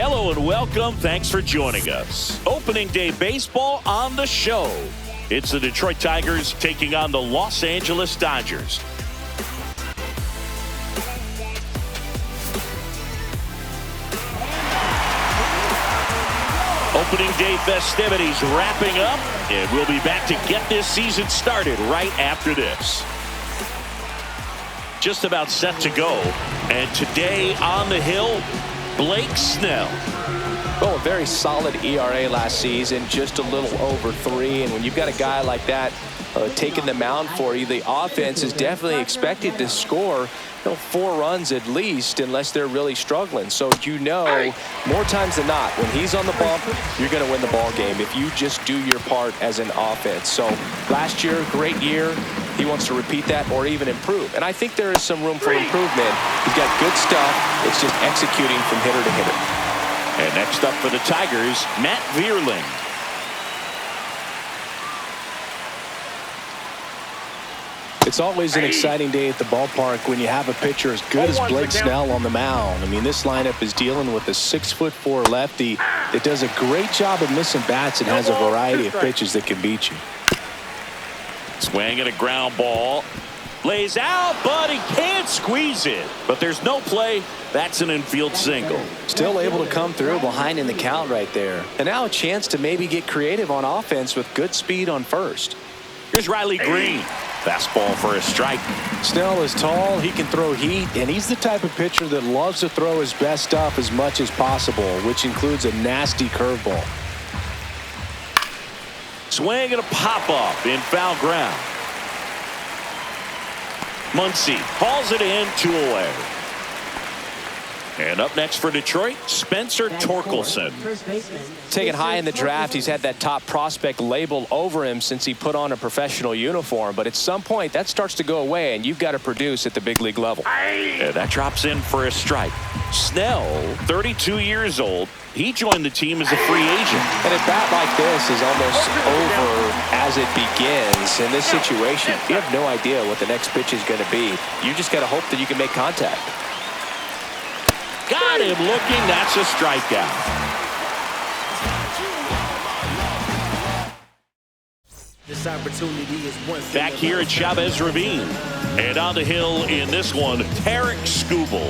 Hello and welcome. Thanks for joining us. Opening day baseball on the show. It's the Detroit Tigers taking on the Los Angeles Dodgers. Opening day festivities wrapping up, and we'll be back to get this season started right after this. Just about set to go, and today on the hill, Blake Snell. Well, a very solid ERA last season, just a little over 3. And when you've got a guy like that taking the mound for you, the offense is definitely expected to score 4 runs at least, unless they're really struggling. So more times than not, when he's on the bump, you're going to win the ball game if you just do your part as an offense. So last year, great year. He wants to repeat that or even improve. And I think there is some room for improvement. He's got good stuff. It's just executing from hitter to hitter. And next up for the Tigers, Matt Vierling. It's always an exciting day at the ballpark when you have a pitcher as good as Blake Snell on the mound. I mean, this lineup is dealing with a 6'4" lefty that does a great job of missing bats and has a variety of pitches that can beat you. Swing and a ground ball. Lays out, but he can't squeeze it. But there's no play. That's an infield single. Still able to come through behind in the count right there. And now a chance to maybe get creative on offense with good speed on first. Here's Riley Green. Fastball for a strike. Snell is tall, he can throw heat, and he's the type of pitcher that loves to throw his best stuff as much as possible, which includes a nasty curveball. Swing and a pop-up in foul ground. Muncy hauls it in, 2 away. And up next for Detroit, Spencer Torkelson. Taken high in the draft, he's had that top prospect label over him since he put on a professional uniform. But at some point, that starts to go away, and you've got to produce at the big league level. And that drops in for a strike. Snell, 32 years old. He joined the team as a free agent. And a bat like this is almost over as it begins. In this situation, you have no idea what the next pitch is going to be. You just got to hope that you can make contact. Got him looking. That's a strikeout. This opportunity is once back here at Chavez Ravine. And on the hill in this one, Tarek Skubal.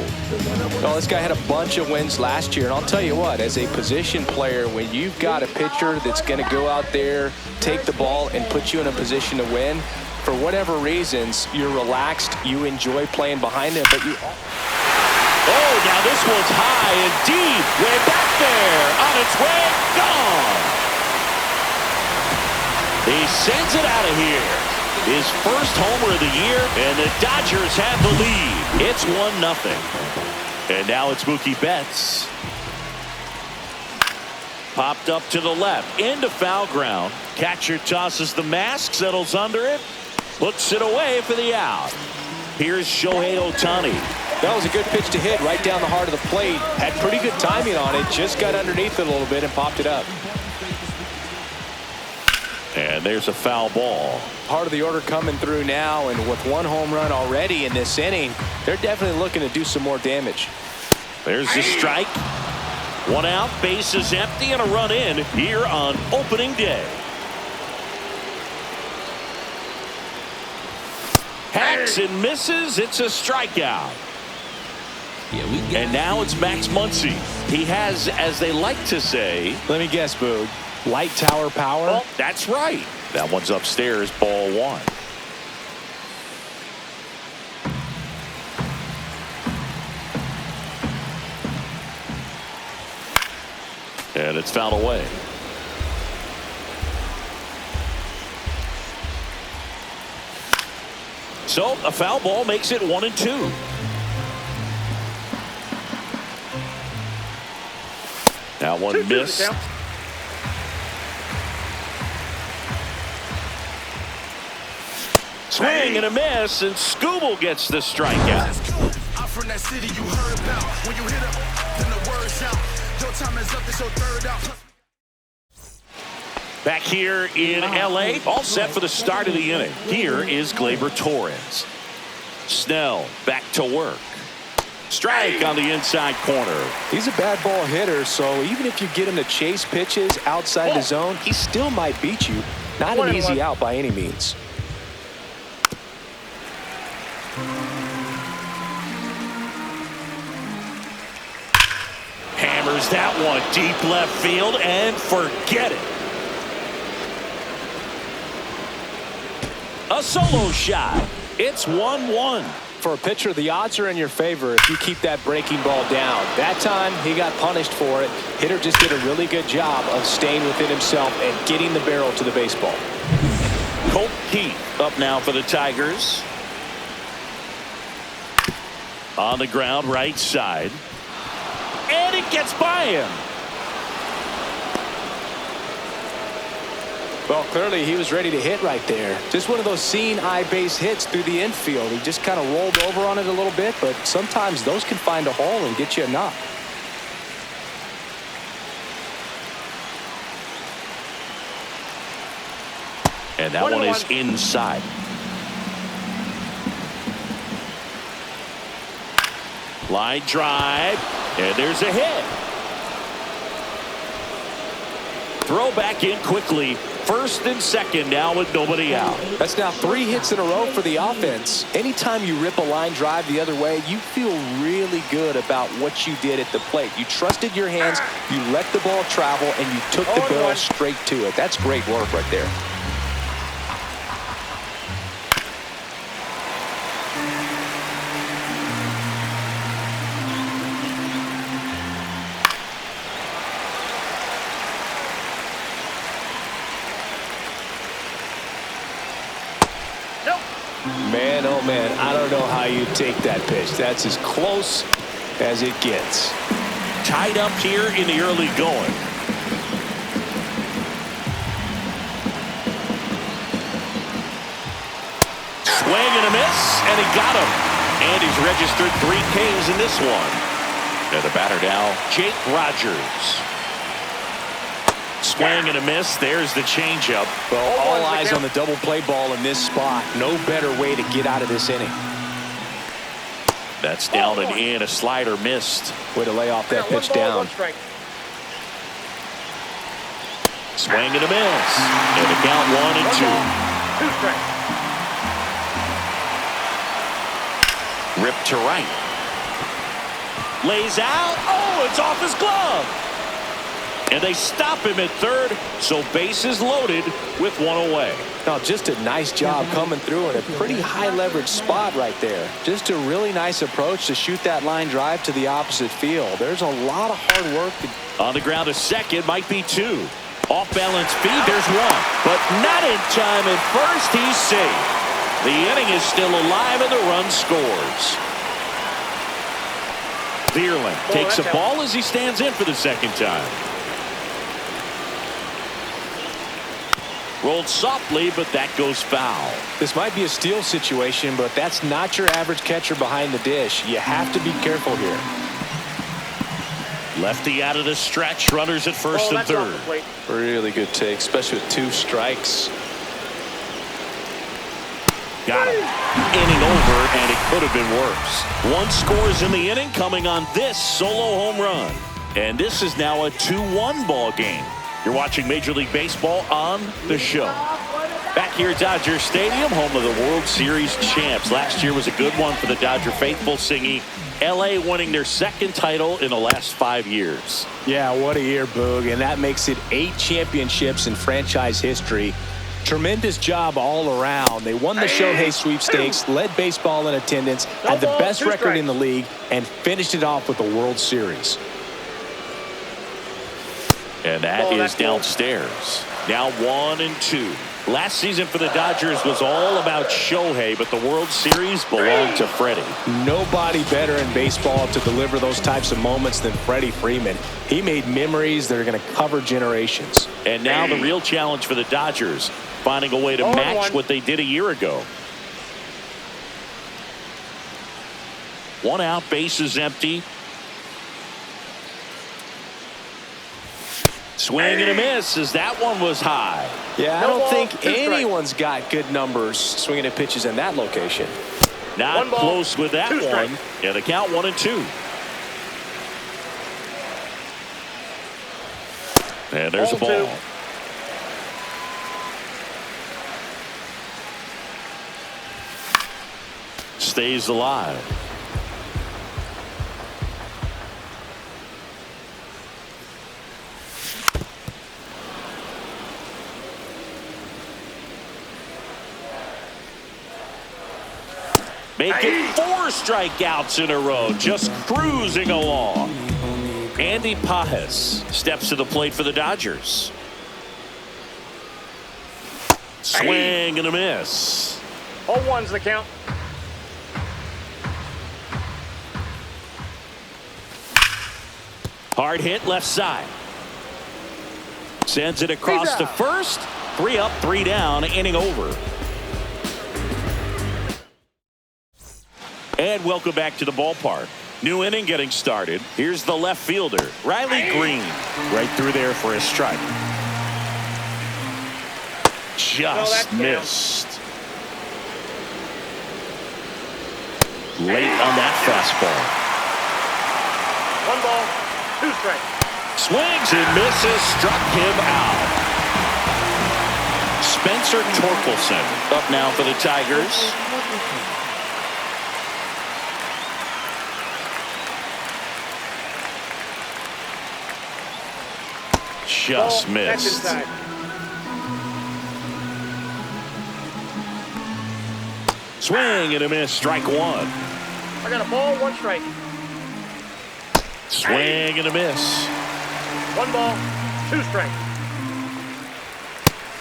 Well, this guy had a bunch of wins last year. And I'll tell you what, as a position player, when you've got a pitcher that's going to go out there, take the ball, and put you in a position to win, for whatever reasons, you're relaxed, you enjoy playing behind him, but you... Oh, now this one's high and deep. Way back there. On its way. Gone. He sends it out of here. His first homer of the year, and the Dodgers have the lead. It's 1-0. And now it's Mookie Betts. Popped up to the left. Into foul ground. Catcher tosses the mask, settles under it. Puts it away for the out. Here's Shohei Ohtani. That was a good pitch to hit right down the heart of the plate. Had pretty good timing on it. Just got underneath it a little bit and popped it up. And there's a foul ball. Part of the order coming through now, and with 1 home run already in this inning, they're definitely looking to do some more damage. There's the strike. 1 out, bases empty, and a run in here on opening day. Hacks and misses. It's a strikeout. And now it's Max Muncy. He has, as they like to say... Let me guess, Boog. Light tower power? Well, that's right. That one's upstairs, ball 1. And it's fouled away. So a foul ball makes it 1-2. Now one missed. Swing and a miss, and Skubal gets the strikeout. I'm from that city you heard about. When you hit up, then the word's out. Your time is up, this your 3rd out. Back here in LA, all set for the start of the inning. Here is Gleyber Torres. Snell back to work. Strike on the inside corner. He's a bad ball hitter, so even if you get him to chase pitches outside the zone, he still might beat you. Not an easy out by any means. Hammers that one deep left field and forget it. A solo shot. It's 1-1. For a pitcher, the odds are in your favor if you keep that breaking ball down. That time, he got punished for it. Hitter just did a really good job of staying within himself and getting the barrel to the baseball. Colt Keith up now for the Tigers. On the ground, right side. And it gets by him. Well, clearly he was ready to hit right there. Just one of those seeing eye base hits through the infield. He just kind of rolled over on it a little bit, but sometimes those can find a hole and get you a knock. And that one is inside. Line drive, and there's a hit. Throw back in quickly. First and second now with nobody out. That's now 3 hits in a row for the offense. Anytime you rip a line drive the other way, you feel really good about what you did at the plate. You trusted your hands, you let the ball travel, and you took the barrel straight to it. That's great work right there. Man, oh man, I don't know how you take that pitch. That's as close as it gets. Tied up here in the early going. Swing and a miss, and he got him. And he's registered 3 Ks in this one. And the batter now, Jake Rogers. Swing and a miss. There's the changeup. Well, all eyes on the double play ball in this spot. No better way to get out of this inning. That's down and in. A slider missed. Way to lay off that pitch down. Swing and a miss. And the count 1-2. Ripped to right. Lays out. Oh, it's off his glove. And they stop him at third, so bases loaded with 1 away. Now, just a nice job coming through in a pretty high leverage spot right there. Just a really nice approach to shoot that line drive to the opposite field. There's a lot of hard work. On the ground, a second, might be 2. Off balance feed, there's 1. But not in time at first, he's safe. The inning is still alive and the run scores. Vierling takes a ball as he stands in for the second time. Rolled softly, but that goes foul. This might be a steal situation, but that's not your average catcher behind the dish. You have to be careful here. Lefty out of the stretch. Runners at first and third. Really good take, especially with 2 strikes. Got him. Inning over, and it could have been worse. 1 scores in the inning coming on this solo home run. And this is now a 2-1 ball game. You're watching Major League Baseball on the show. Back here at Dodger Stadium, home of the World Series champs. Last year was a good one for the Dodger faithful, singing LA winning their 2nd title in the last 5 years. Yeah, what a year, Boog. And that makes it 8 championships in franchise history. Tremendous job all around. They won the Shohei sweepstakes, led baseball in attendance, had the best record in the league, and finished it off with the World Series. And that is downstairs. Now 1-2. Last season for the Dodgers was all about Shohei, but the World Series belonged to Freddie. Nobody better in baseball to deliver those types of moments than Freddie Freeman. He made memories that are going to cover generations. And now the real challenge for the Dodgers, finding a way to match what they did a year ago. 1 out, bases empty. Swing and a miss as that one was high. Yeah, I don't think anyone's got good numbers swinging at pitches in that location. Not close with that one. Yeah, the count 1-2. And there's a ball. Stays alive. Making 4 strikeouts in a row, just cruising along. Andy Pajes steps to the plate for the Dodgers. Swing and a miss. 0-1's the count. Hard hit left side. Sends it across to first. 3 up, 3 down, inning over. And welcome back to the ballpark. New inning getting started. Here's the left fielder, Riley Green. Right through there for a strike. Just missed. Late on that fastball. 1 ball, 2 strikes. Swings and misses, struck him out. Spencer Torkelson up now for the Tigers. Just missed. Swing and a miss, strike 1. I got a ball, 1 strike. Swing and a miss. 1 ball, 2 strikes.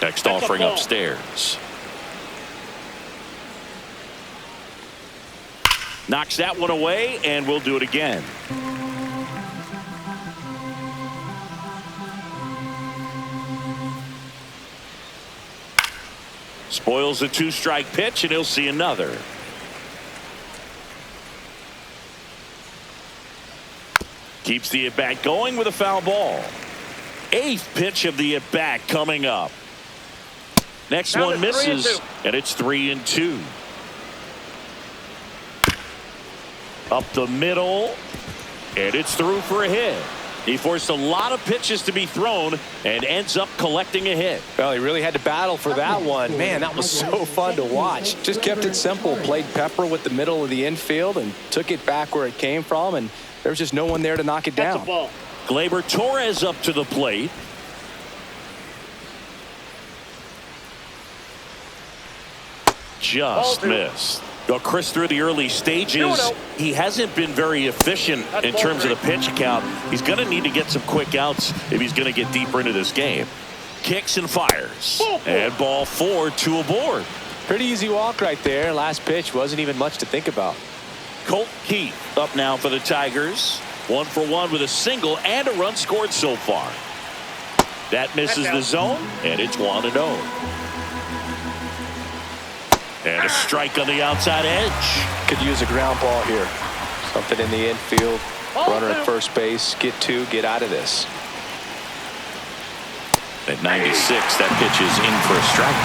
Next offering upstairs. Knocks that one away, and we'll do it again. Spoils a 2-strike pitch, and he'll see another. Keeps the at-bat going with a foul ball. 8th pitch of the at-bat coming up. Next one misses, and it's 3-2. Up the middle, and it's through for a hit. He forced a lot of pitches to be thrown and ends up collecting a hit. Well, he really had to battle for that one. Man, that was so fun to watch. Just kept it simple. Played pepper with the middle of the infield and took it back where it came from, and there was just no one there to knock it down. Gleyber Torres up to the plate. Just missed. Well, Chris, through the early stages, he hasn't been very efficient in terms of the pitch count. He's going to need to get some quick outs if he's going to get deeper into this game. Kicks and fires. And ball 4, 2 aboard. Pretty easy walk right there. Last pitch wasn't even much to think about. Colt Keith up now for the Tigers. 1 for 1 with a single and a run scored so far. That misses the zone, and it's 1-0. And a strike on the outside edge. Could use a ground ball here. Something in the infield. Runner at first base. Get 2. Get out of this. At 96, that pitch is in for a strike.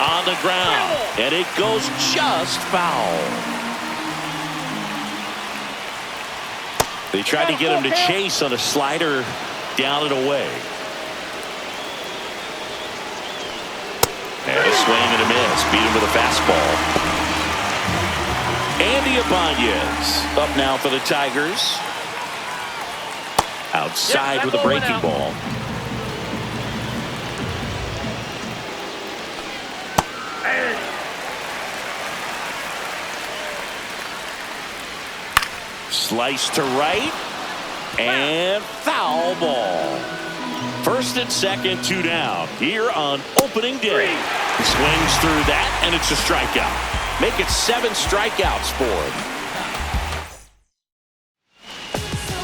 On the ground. And it goes just foul. They tried to get him to chase on a slider down and away. And a swing and a miss. Beat him with a fastball. Andy Ibanez up now for the Tigers. Outside with a breaking ball. Slice to right. And foul ball. First and second, 2 down here on opening day. He swings through that, and it's a strikeout. Make it 7 strikeouts for him.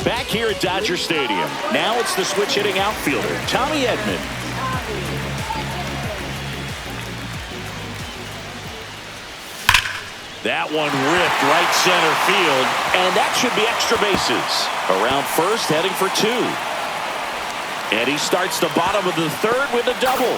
Back here at Dodger Stadium. Now it's the switch hitting outfielder, Tommy Edman. That one ripped right center field, and that should be extra bases. Around first, heading for 2. And he starts the bottom of the 3rd with a double.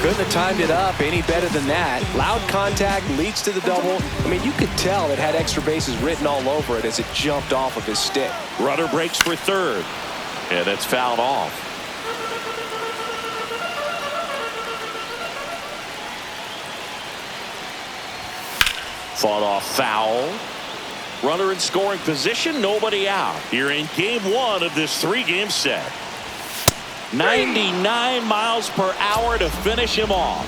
Couldn't have timed it up any better than that. Loud contact leads to the double. I mean, you could tell it had extra bases written all over it as it jumped off of his stick. Runner breaks for third. And it's fouled off. Fought off foul. Runner in scoring position, nobody out. Here in game one of this 3-game set. 99 miles per hour to finish him off.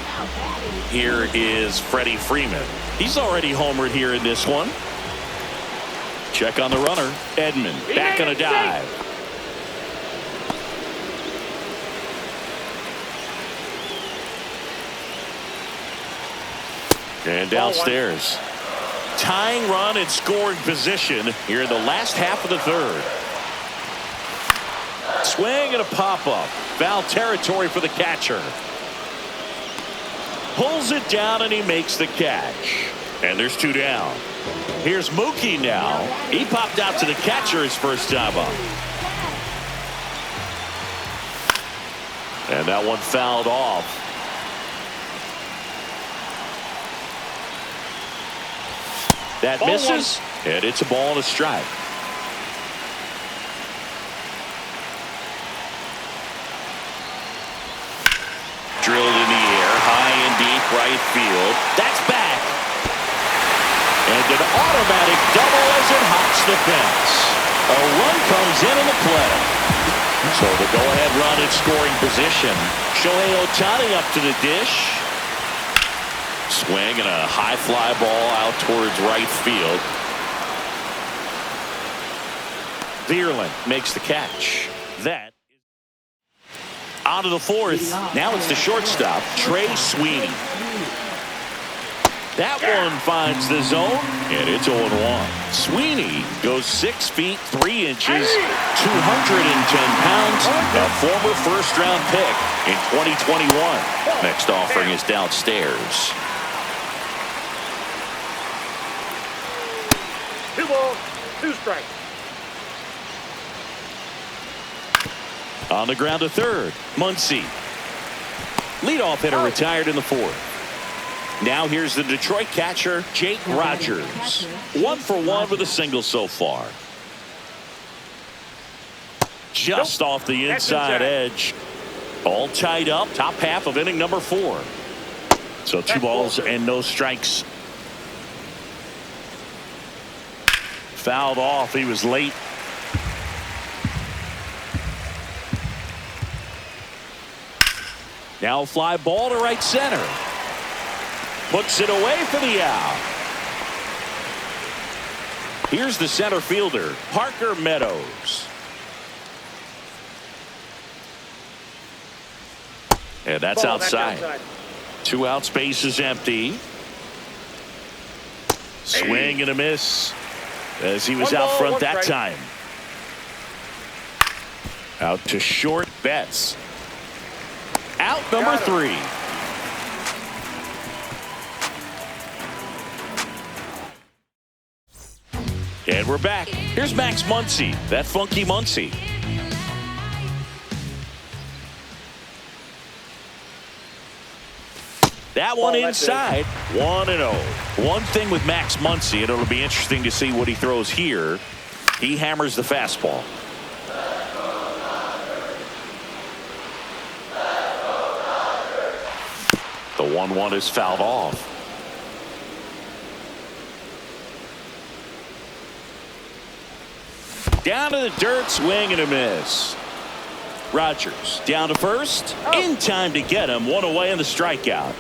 Here is Freddie Freeman. He's already homered here in this one. Check on the runner. Edman back on a dive. And downstairs. Tying run in scoring position here in the last half of the third. Swing and a pop-up. Foul territory for the catcher. Pulls it down and he makes the catch. And there's 2 down. Here's Mookie now. He popped out to the catcher his first time up. And that one fouled off. That misses, and it's a ball and a strike. Drilled in the air, high and deep right field. That's back. And an automatic double as it hops the fence. A run comes in the play. So the go-ahead run in scoring position. Shohei Ohtani up to the dish. Swing and a high fly ball out towards right field. Vierling makes the catch. That on to the fourth. Now it's the shortstop, Trey Sweeney. That one finds the zone, and it's 0-1. Sweeney goes 6 feet 3 inches, 210 pounds, a former first-round pick in 2021. Next offering is downstairs. 2 balls, 2 strikes. On the ground to third, Muncy. Leadoff hitter retired in the fourth. Now here's the Detroit catcher, Jake Rogers. 1 for 1 with a single so far. Just off the inside edge. All tied up, top half of inning number 4. So 2 balls and no strikes. Fouled off. He was late. Now fly ball to right center. Puts it away for the out. Here's the center fielder, Parker Meadows. And that's outside. 2 out, space is empty. Swing and a miss as he was out front that time. Out to short, Betts. Out number 3. And we're back. Here's Max Muncy, that funky Muncy. That one inside, 1-0. One thing with Max Muncy, and it'll be interesting to see what he throws here. He hammers the fastball. The 1-1 is fouled off. Down to the dirt, swing and a miss. Rogers down to first, in time to get him. 1 away in the strikeout.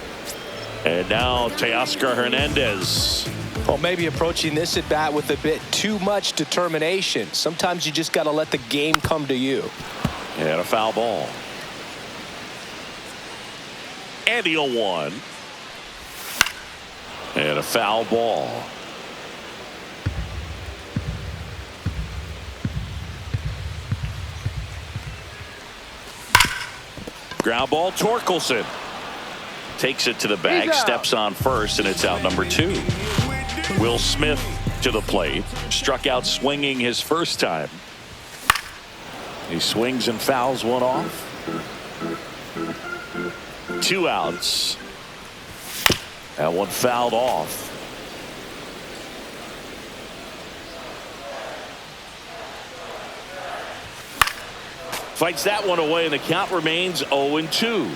And now Teoscar Hernandez. Well, maybe approaching this at bat with a bit too much determination. Sometimes you just got to let the game come to you. And a foul ball. And the 0-1. And a foul ball. Ground ball, Torkelson. Takes it to the bag, steps on first, and it's out number 2. Will Smith to the plate. Struck out swinging his first time. He swings and fouls one off. 2 outs. That one fouled off. Fights that one away, and the count remains 0-2.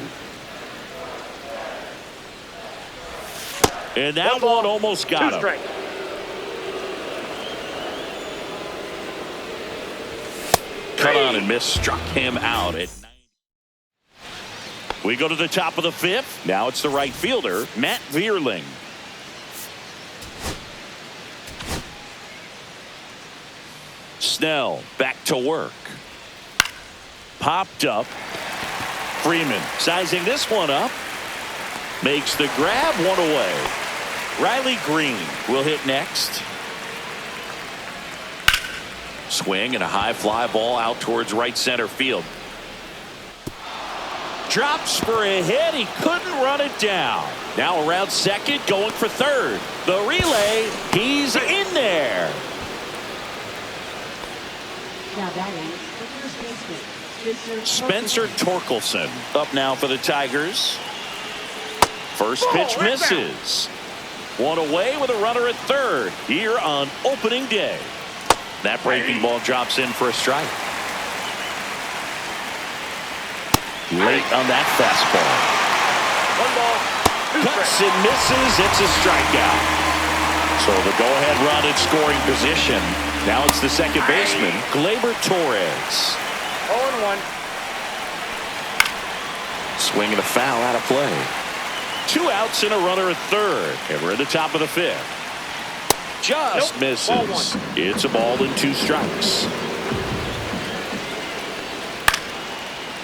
And that one almost got him. Strike. Cut on and miss, struck him out at 90. We go to the top of the 5th. Now it's the right fielder, Matt Vierling. Snell back to work. Popped up. Freeman sizing this one up. Makes the grab, one away. Riley Green will hit next. Swing and a high fly ball out towards right center field. Drops for a hit. He couldn't run it down. Now around second, going for third. The relay, he's in there. Now batting, the first baseman, Spencer Torkelson up now for the Tigers. First pitch misses. One away with a runner at third here on opening day. That breaking ball drops in for a strike. Late on that fastball. 1 ball, 2 Cuts strikes. and misses. It's a strikeout. So the go-ahead run in scoring position. Now it's the second baseman, Gleyber Torres. 0-1. Swing and a foul out of play. 2 outs and a runner at third. And we're at the top of the 5th. Just Nope. misses. Ball 1. It's a ball and 2 strikes.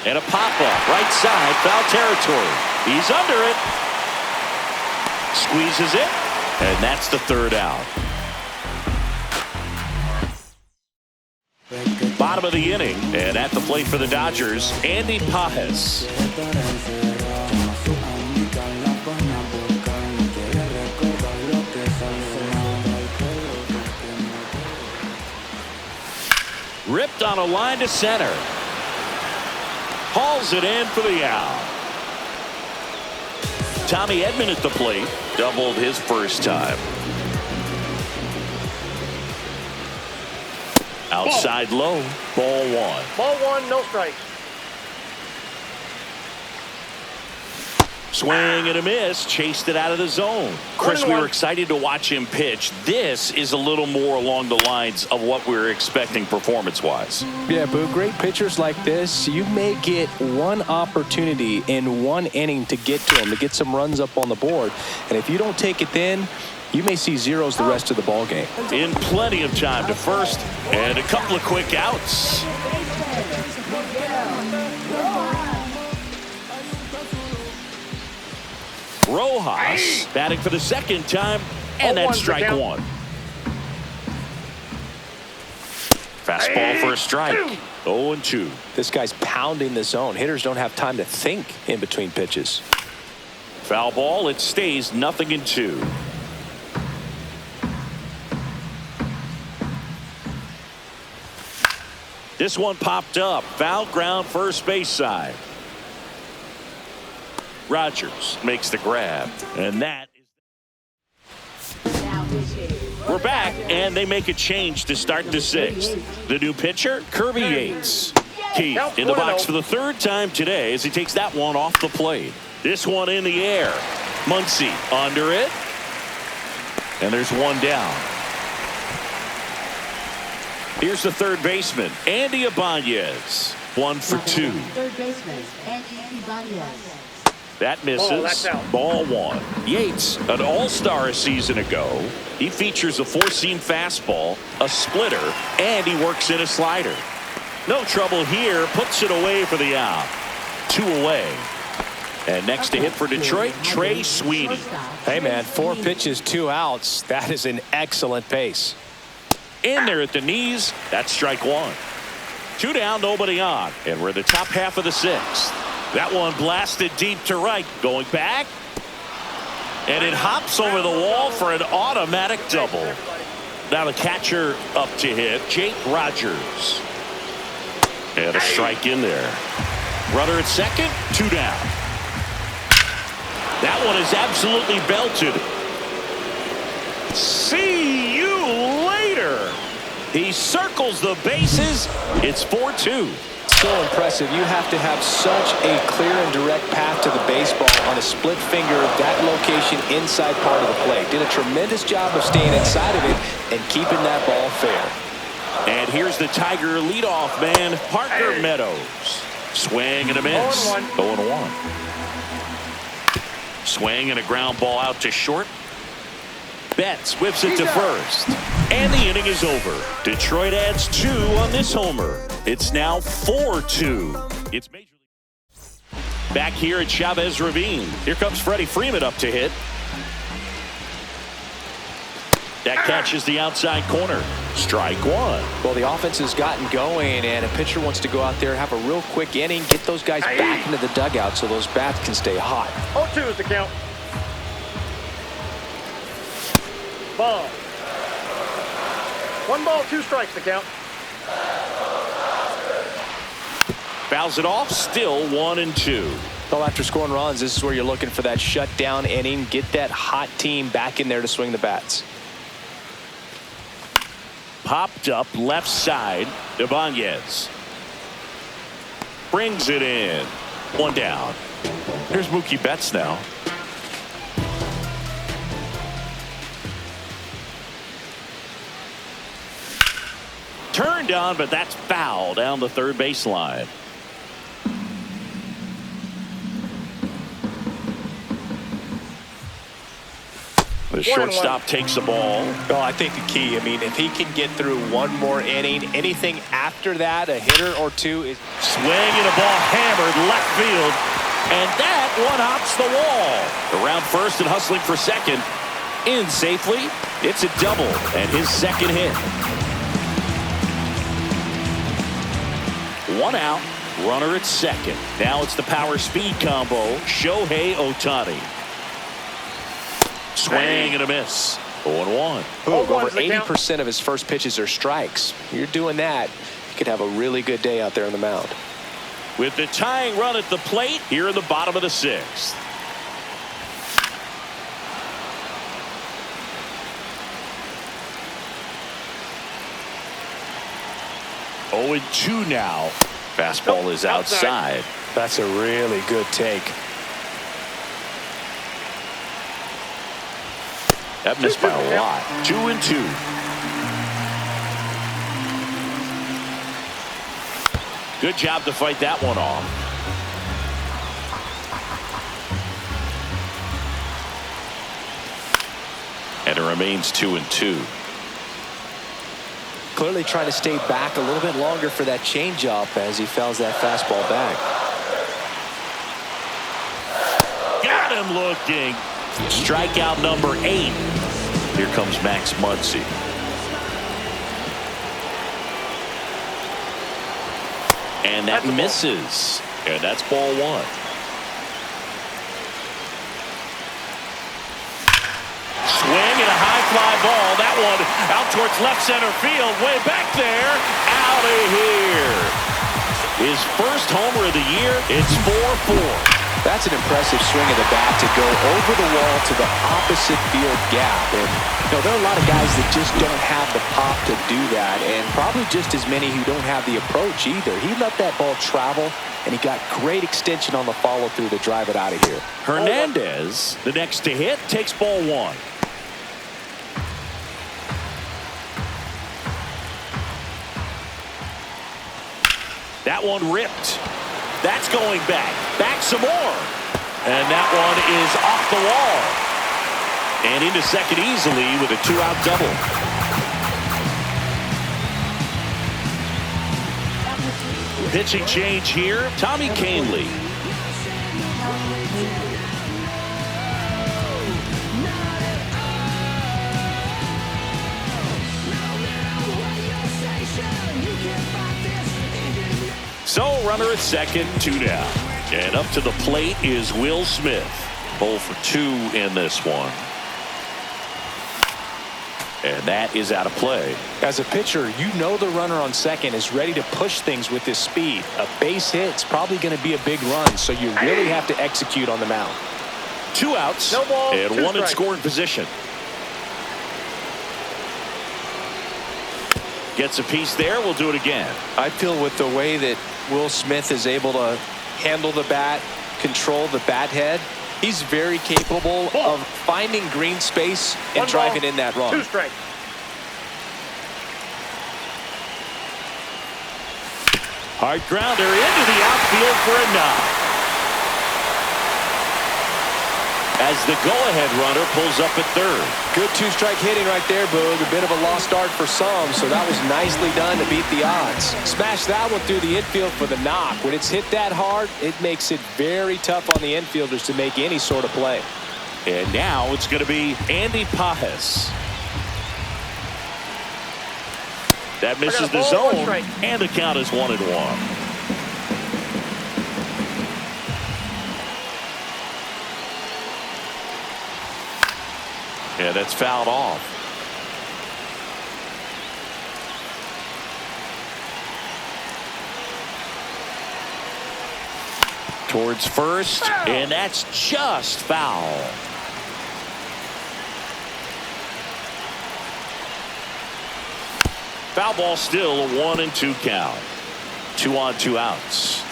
And a pop-up, right side, foul territory. He's under it. Squeezes it. And that's the 3rd out. Bottom of the inning. And at the plate for the Dodgers, Andy Pajes. Ripped on a line to center. Hauls it in for the out. Tommy Edman at the plate. Doubled his first time. Outside low. Ball 1. Ball 1, no strikes. Swing and a miss. Chased it out of the zone. Chris, we were excited to watch him pitch. This is a little more along the lines of what we were expecting performance-wise. Yeah, but great pitchers like this, you may get one opportunity in one inning to get to them, to get some runs up on the board. And if you don't take it then, you may see zeros the rest of the ball game. In plenty of time to first, and a couple of quick outs. Rojas batting for the second time, and that's strike 1. Fastball for a strike. 0-2. This guy's pounding the zone. Hitters don't have time to think in between pitches. Foul ball. It stays 0-2. This one popped up. Foul ground first base side. Rogers makes the grab, and that is. We're back, and they make a change to start the 6th. The new pitcher, Kirby Yates. Keith in the box for the 3rd time today as he takes that one off the plate. This one in the air. Muncy under it, and there's one down. Here's the 3rd baseman, Andy Ibanez. 1 for 2. Third baseman, Andy Ibanez. That misses. That's out. Ball 1. Yates, an all-star a season ago. He features a 4-seam fastball, a splitter, and he works in a slider. No trouble here. Puts it away for the out. 2 away. And next to hit for Detroit, Trey Sweeney. Hey, man, 4 pitches, 2 outs. That is an excellent pace. In there at the knees. That's strike 1. 2 down, nobody on. And we're in the top half of the 6th. That one blasted deep to right. Going back. And it hops over the wall for an automatic double. Now the catcher up to hit, Jake Rogers. And a strike in there. Runner at second, 2 down. That one is absolutely belted. See you later. He circles the bases. It's 4-2. So impressive. You have to have such a clear and direct path to the baseball on a split finger, that location inside part of the plate. Did a tremendous job of staying inside of it and keeping that ball fair. And here's the Tiger leadoff man, Parker Meadows. Swing and a miss. 0-1. Swing and a ground ball out to short. Betts whips it to first. And the inning is over. Detroit adds 2 on this homer. It's now 4-2. It's Major League. Back here at Chavez Ravine. Here comes Freddie Freeman up to hit. That catches the outside corner. Strike 1. Well, the offense has gotten going, and a pitcher wants to go out there, have a real quick inning, get those guys back into the dugout so those bats can stay hot. 0-2 is the count. Ball. 1 ball, 2 strikes the count. Fouls it off. Still 1-2. Well, after scoring runs, this is where you're looking for that shutdown inning. Get that hot team back in there to swing the bats. Popped up left side. Ibanez brings it in. 1 down. Here's Mookie Betts now. Turned on, but that's foul down the third baseline. The shortstop takes the ball. Well, I think the key, if he can get through one more inning, anything after that, a hitter or two is... Swing and a ball hammered left field. And that one hops the wall. Around first and hustling for second. In safely. It's a double and his second hit. 1 out. Runner at second. Now it's the power speed combo. Shohei Ohtani. Swing and a miss. 0-1. Over 80% of his first pitches are strikes. You're doing that, you could have a really good day out there on the mound. With the tying run at the plate here in the bottom of the 6th. Oh, 2 now. Fastball is outside. That's a really good take. That missed by a lot. 2-2. Good job to fight that one off. And it remains 2-2. Clearly trying to stay back a little bit longer for that changeup as he fouls that fastball back. Got him looking. Strikeout number 8. Here comes Max Muncy. And that misses. And that's ball 1. Swing and a high fly ball. That one out towards left center field. Way back there. Out of here. His first homer of the year. It's 4-4. That's an impressive swing of the bat to go over the wall to the opposite field gap. And there are a lot of guys that just don't have the pop to do that, and probably just as many who don't have the approach either. He let that ball travel, and he got great extension on the follow-through to drive it out of here. Hernandez, the next to hit, takes ball 1. That one ripped. That's going back. Back some more. And that one is off the wall. And into second easily with a 2-out double. Pitching change here. Tommy Kahnle. So runner at second, 2 down. And up to the plate is Will Smith. 0 for 2 in this one. And that is out of play. As a pitcher, you know the runner on second is ready to push things with his speed. A base hit's probably going to be a big run, so you really have to execute on the mound. 2 outs No ball, and 2 1 in strikes. scoring position. Gets a piece there. We'll do it again. I feel with the way that Will Smith is able to handle the bat, control the bat head, he's very capable of finding green space and 1 driving ball, in that run. 2 strikes. Hard grounder into the outfield for a knock. As the go-ahead runner pulls up at third. Good 2-strike hitting right there, Boog. A bit of a lost start for some, so that was nicely done to beat the odds. Smash that one through the infield for the knock. When it's hit that hard, it makes it very tough on the infielders to make any sort of play. And now it's going to be Andy Pajes. That misses the ball, 1 zone, strike. and the count is 1-1. Yeah, that's fouled off. Towards first, and that's just foul. Foul ball still, a 1-2 count. 2 on, 2 outs.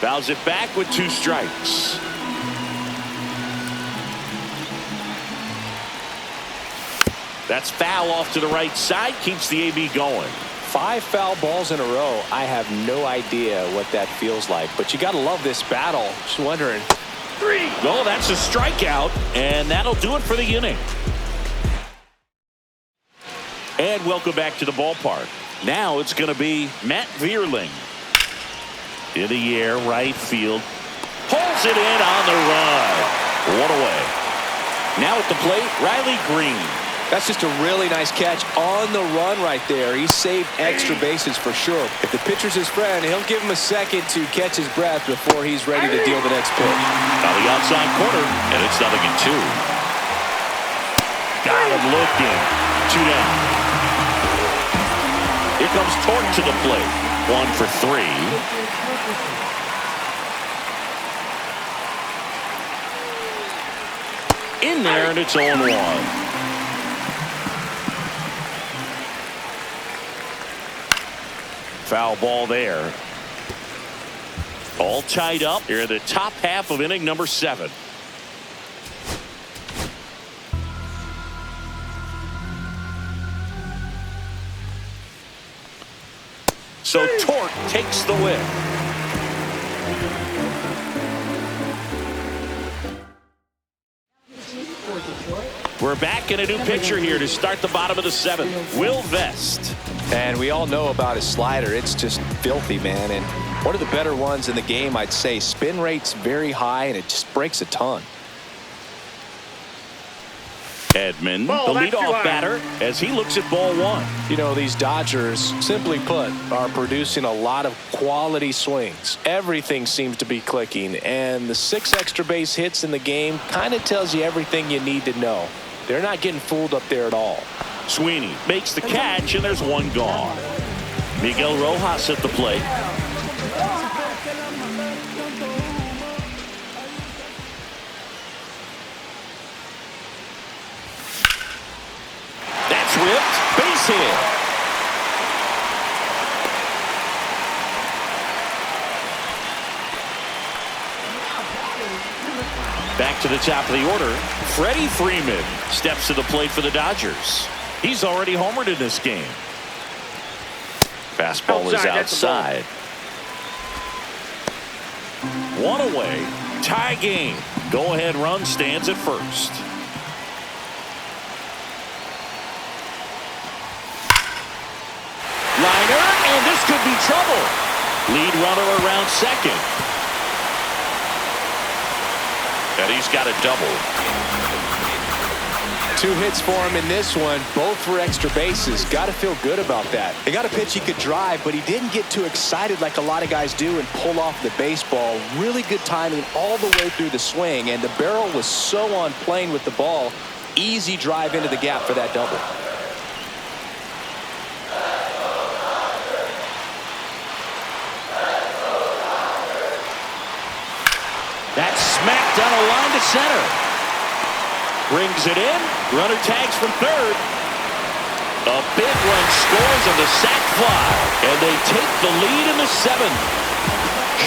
Fouls it back with 2 strikes. That's foul off to the right side, keeps the AB going. 5 foul balls in a row. I have no idea what that feels like, but you got to love this battle. Just wondering. 3. Well, that's a strikeout, and that'll do it for the inning. And welcome back to the ballpark. Now it's going to be Matt Vierling. In the air, right field. Pulls it in on the run. 1 away. Now at the plate, Riley Green. That's just a really nice catch on the run right there. He saved extra bases for sure. If the pitcher's his friend, he'll give him a second to catch his breath before he's ready to deal the next pitch. Now the outside corner, and it's 0-2. Got him looking. 2 down. Here comes Torque to the plate. 1 for 3. In there, and it's 0-1. Foul ball there. All tied up here in the top half of inning number 7. So Torque takes the win. We're back in a new pitcher here to start the bottom of the 7th. Will Vest. And we all know about his slider. It's just filthy, man. And one of the better ones in the game, I'd say. Spin rate's very high, and it just breaks a ton. Edman, Ball, the that's too leadoff high. batter, as he looks at ball 1. You know, these Dodgers, simply put, are producing a lot of quality swings. Everything seems to be clicking, and the 6 extra base hits in the game kind of tells you everything you need to know. They're not getting fooled up there at all. Sweeney makes the catch, and there's 1 gone. Miguel Rojas at the plate. That's ripped. Base hit. Back to the top of the order. Freddie Freeman steps to the plate for the Dodgers. He's already homered in this game. Fastball is outside. 1 away. Tie game. Go-ahead run stands at first. Liner, and this could be trouble. Lead runner around second. And he's got a double. 2 hits for him in this one, both for extra bases. Got to feel good about that. He got a pitch he could drive, but he didn't get too excited like a lot of guys do and pull off the baseball. Really good timing all the way through the swing, and the barrel was so on plane with the ball. Easy drive into the gap for that double. down a line to center. Brings it in. Runner tags from third. A big run scores on the sac fly. And they take the lead in the seventh.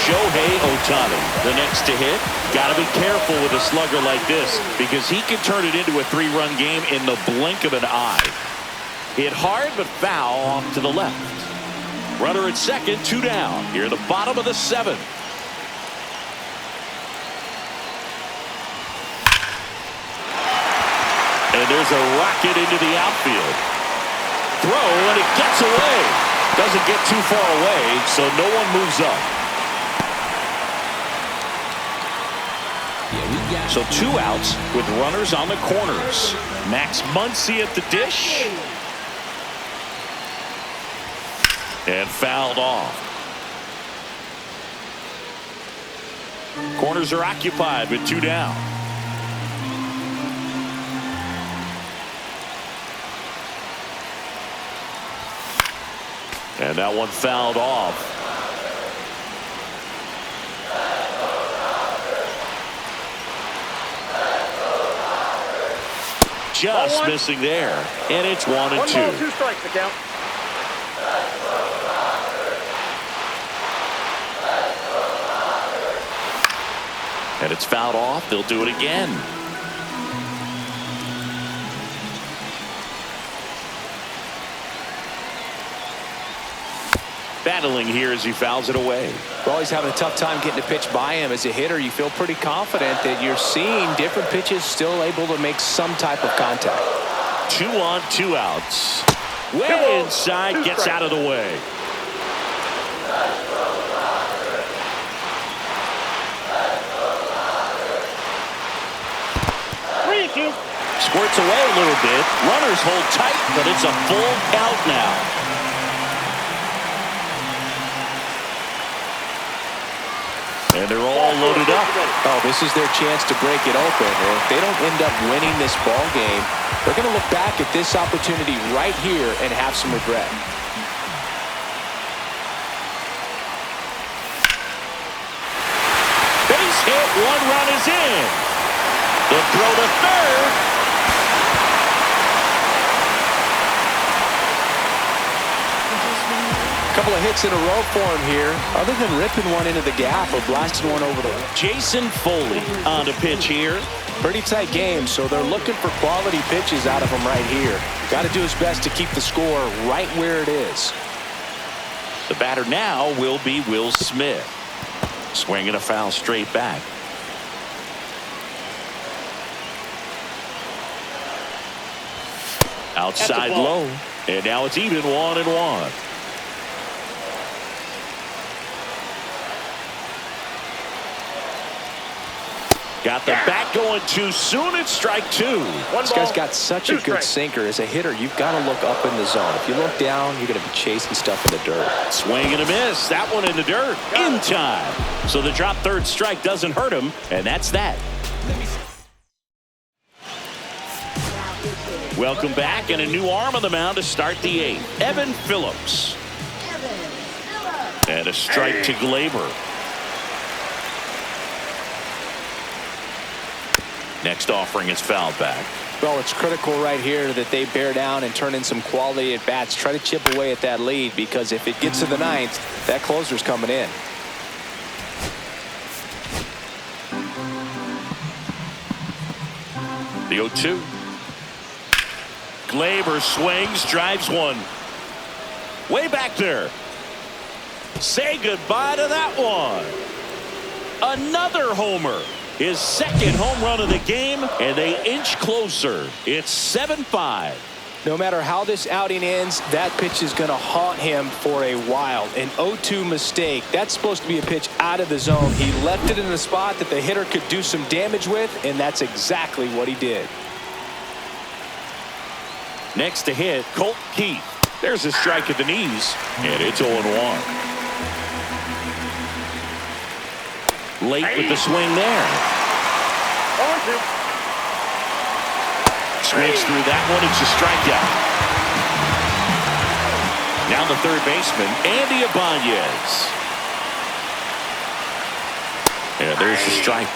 Shohei Ohtani, the next to hit. Got to be careful with a slugger like this because he can turn it into a three-run game in the blink of an eye. Hit hard but foul off to the left. Runner at second, 2 down. Here at the bottom of the seventh. And there's a rocket into the outfield. Throw, and it gets away. Doesn't get too far away, so no one moves up. So 2 outs with runners on the corners. Max Muncy at the dish. And fouled off. Corners are occupied with 2 down. And that one fouled off. Just missing there. And it's 1-2. 1 ball, 2 strikes, the count. And it's fouled off. They'll do it again. Battling here as he fouls it away. Well, he's having a tough time getting a pitch by him. As a hitter, you feel pretty confident that you're seeing different pitches still able to make some type of contact. 2 on, 2 outs. Way inside, gets out of the way. Squirts away a little bit. Runners hold tight, but it's a full count now. And they're all loaded up. Oh, this is their chance to break it open. And if they don't end up winning this ball game, they're going to look back at this opportunity right here and have some regret. Base hit, 1 run is in. The throw to third. Couple of hits in a row for him here. Other than ripping one into the gap or blasting one over the wall. Jason Foley on the pitch here. Pretty tight game, so they're looking for quality pitches out of him right here. Got to do his best to keep the score right where it is. The batter now will be Will Smith. Swinging a foul straight back. Outside low. And now it's even 1-1. Got the bat going too soon. It's strike 2. This guy's got such a good sinker. As a hitter, you've got to look up in the zone. If you look down, you're going to be chasing stuff in the dirt. Swing and a miss. That one in the dirt. In time. So the drop third strike doesn't hurt him. And that's that. Welcome back. And a new arm on the mound to start the 8th. Evan Phillips. And a strike to Glaber. Next offering is fouled back. Well, it's critical right here that they bear down and turn in some quality at bats. Try to chip away at that lead, because if it gets to the 9th, that closer's coming in. The 0-2. Glaber swings, drives one. Way back there. Say goodbye to that one. Another homer. His second home run of the game, and they inch closer. It's 7-5. No matter how this outing ends, that pitch is going to haunt him for a while. An 0-2 mistake. That's supposed to be a pitch out of the zone. He left it in a spot that the hitter could do some damage with, and that's exactly what he did. Next to hit, Colt Keith. There's a strike at the knees, and it's 0-1. Late with the swing there. Swings through that one. It's a strikeout. Now the third baseman, Andy Ibanez. And there's the strike.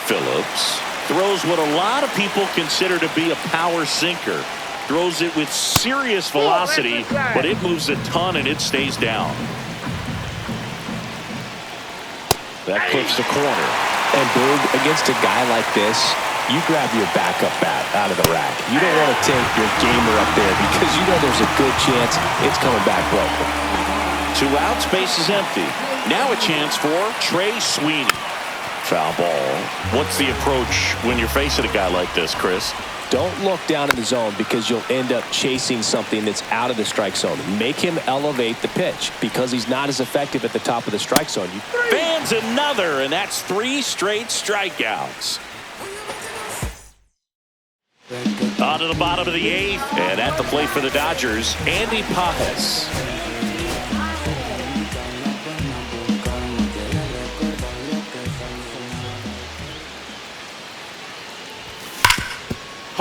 Phillips throws what a lot of people consider to be a power sinker. Throws it with serious velocity, but it moves a ton and it stays down. That clips the corner. And Boog, against a guy like this, you grab your backup bat out of the rack. You don't want to take your gamer up there because you know there's a good chance it's coming back broken. 2 outs, base is empty. Now a chance for Trey Sweeney. Foul ball. What's the approach when you're facing a guy like this, Chris? Don't look down in the zone because you'll end up chasing something that's out of the strike zone. Make him elevate the pitch because he's not as effective at the top of the strike zone. Fans another, and that's 3 straight strikeouts. On to the bottom of the 8th, and at the plate for the Dodgers, Andy Pajes.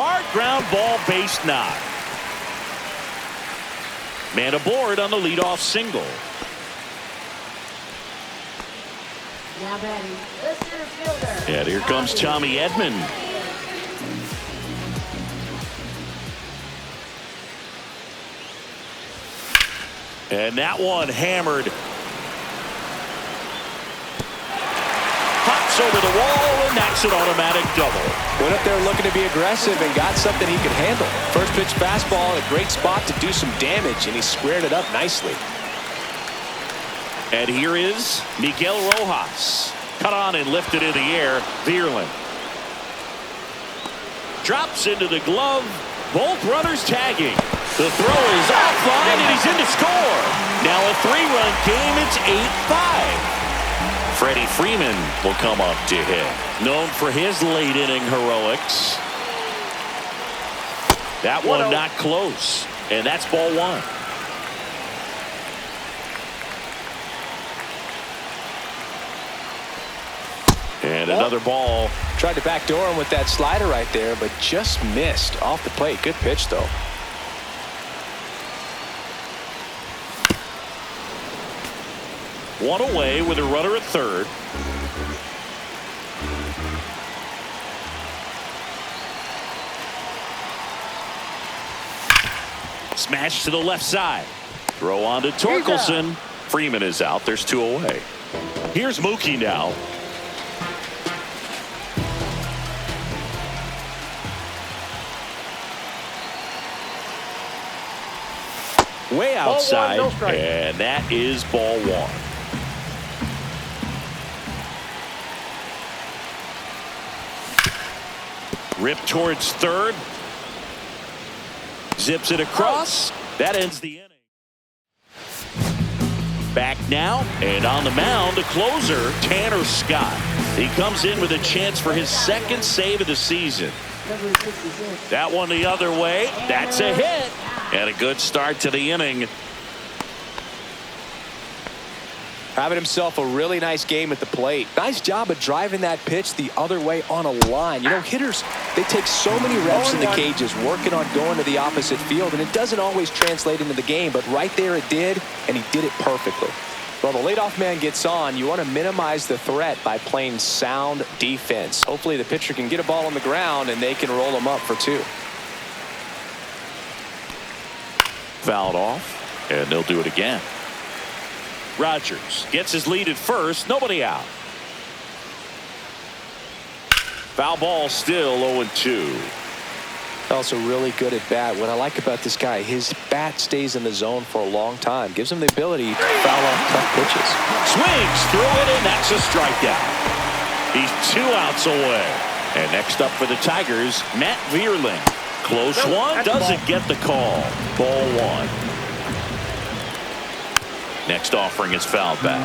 Hard ground ball, base knock. Man aboard on the leadoff single. Now batting, the center fielder. And here comes Tommy Edman. And that one hammered. Pops over the wall, and that's an automatic double. Went up there looking to be aggressive and got something he could handle. First pitch fastball in a great spot to do some damage, and he squared it up nicely. And here is Miguel Rojas. Cut on and lifted in the air. Vierling drops into the glove. Both runners tagging. The throw is offline, and he's in to score. Now a 3-run game. It's 8-5. Freddie Freeman will come up to hit. Known for his late inning heroics. That one not close. And that's ball 1. And another ball. Tried to backdoor him with that slider right there, but just missed off the plate. Good pitch, though. One away with a runner at third. Smash to the left side. Throw on to Torkelson. Freeman is out. There's 2 away. Here's Mookie now. Way outside, Ball 1, no and that is ball 1. Rip towards third. Zips it across. That ends the inning. Back now, and on the mound, the closer, Tanner Scott. He comes in with a chance for his 2nd save of the season. Number 66. That one the other way. That's a hit. And a good start to the inning. Having himself a really nice game at the plate. Nice job of driving that pitch the other way on a line. You know, hitters, they take so many reps in the cages working on going to the opposite field, and it doesn't always translate into the game, but right there it did, and he did it perfectly. Well, the leadoff man gets on. You want to minimize the threat by playing sound defense. Hopefully the pitcher can get a ball on the ground and they can roll him up for 2. Fouled off, and they'll do it again. Rogers gets his lead at first. Nobody out. Foul ball, still 0-2. Also really good at bat. What I like about this guy, his bat stays in the zone for a long time. Gives him the ability to foul off tough pitches. Swings through it, and that's a strikeout. He's 2 outs away. And next up for the Tigers, Matt Vierling. Close one, doesn't get the call. Ball 1. Next offering is fouled back.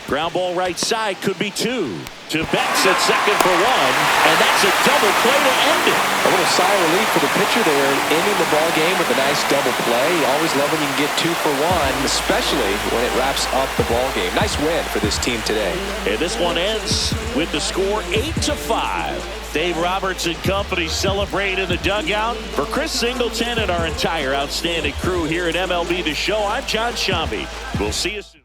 Ground ball right side, could be 2. To Betts at second for 1, and that's a double play to end it. A little sigh of relief for the pitcher there, ending the ball game with a nice double play. You always love when you can get 2 for 1, especially when it wraps up the ball game. Nice win for this team today. And this one ends with the score 8-5. Dave Roberts and company celebrate in the dugout. For Chris Singleton and our entire outstanding crew here at MLB The Show, I'm John Shambi. We'll see you soon.